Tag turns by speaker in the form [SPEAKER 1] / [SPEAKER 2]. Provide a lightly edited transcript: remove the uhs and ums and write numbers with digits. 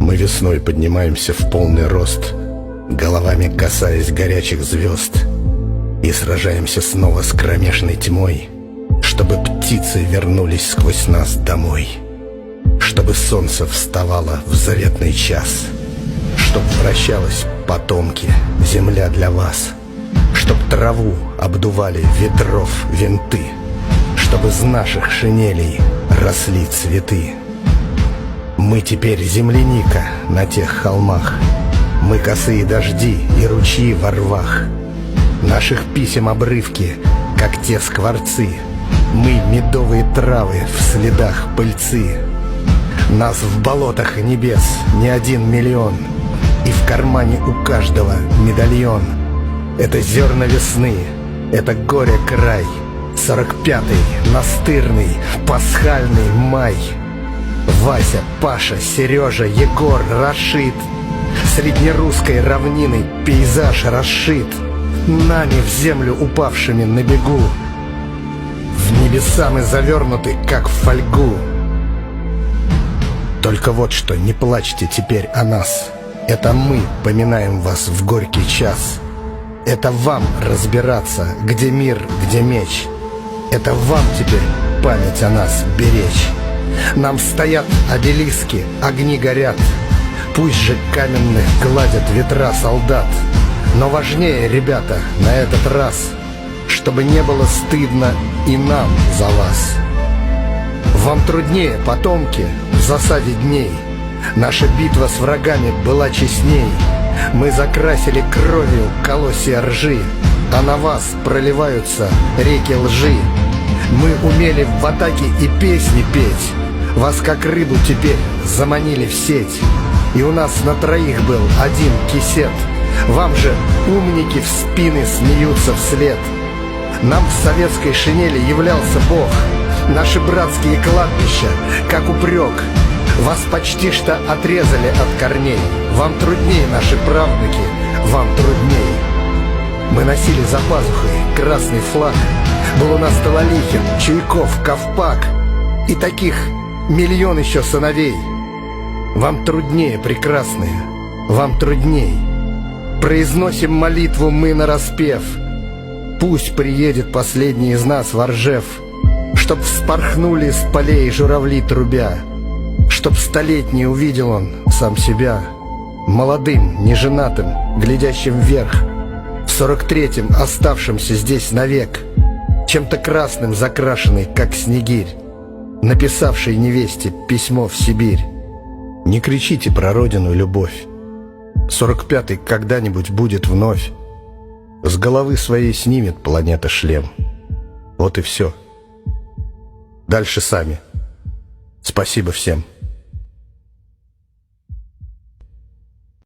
[SPEAKER 1] Мы весной поднимаемся в полный рост, головами касаясь горячих звезд, и сражаемся снова с кромешной тьмой, чтобы птицы вернулись сквозь нас домой, чтобы солнце вставало в заветный час, чтоб вращалась потомки, земля для вас, чтоб траву обдували ветров винты, чтобы из наших шинелей росли цветы. Мы теперь земляника на тех холмах, мы косые дожди и ручьи во рвах, наших писем обрывки, как те скворцы, мы медовые травы в следах пыльцы. Нас в болотах небес не 1 миллион, и в кармане у каждого медальон. Это зерна весны, это горе край, 45-й, настырный, пасхальный май. Вася, Паша, Сережа, Егор, Рашид, среднерусской равниной пейзаж расшит, нами в землю упавшими на бегу, в небеса мы завернуты, как в фольгу. Только вот что, не плачьте теперь о нас, это мы поминаем вас в горький час. Это вам разбираться, где мир, где меч. Это вам теперь память о нас беречь. Нам стоят обелиски, огни горят, пусть же каменных гладят ветра солдат. Но важнее, ребята, на этот раз, чтобы не было стыдно и нам за вас. Вам труднее, потомки, в засаде дней. Наша битва с врагами была честней. Мы закрасили кровью колосья ржи, а на вас проливаются реки лжи. Мы умели в атаке и песни петь, вас как рыбу теперь заманили в сеть. И у нас на троих был один кисет, вам же умники в спины смеются вслед. Нам в советской шинели являлся Бог, наши братские кладбища, как упрек. Вас почти что отрезали от корней, вам труднее, наши правнуки, вам трудней. Мы носили за пазухой красный флаг, был у нас Талалихин, Чуйков, Ковпак, и таких миллион еще сыновей. Вам труднее, прекрасные, вам трудней. Произносим молитву мы нараспев, пусть приедет последний из нас в Ржев, чтоб вспорхнули с полей журавли трубя, чтоб столетний увидел он сам себя, молодым, неженатым, глядящим вверх, в 43-м оставшимся здесь навек, чем-то красным закрашенный, как снегирь, написавший невесте письмо в Сибирь. Не кричите про родину и любовь, 45-й когда-нибудь будет вновь. С головы своей снимет планета шлем. Вот и все. Дальше сами. Спасибо всем.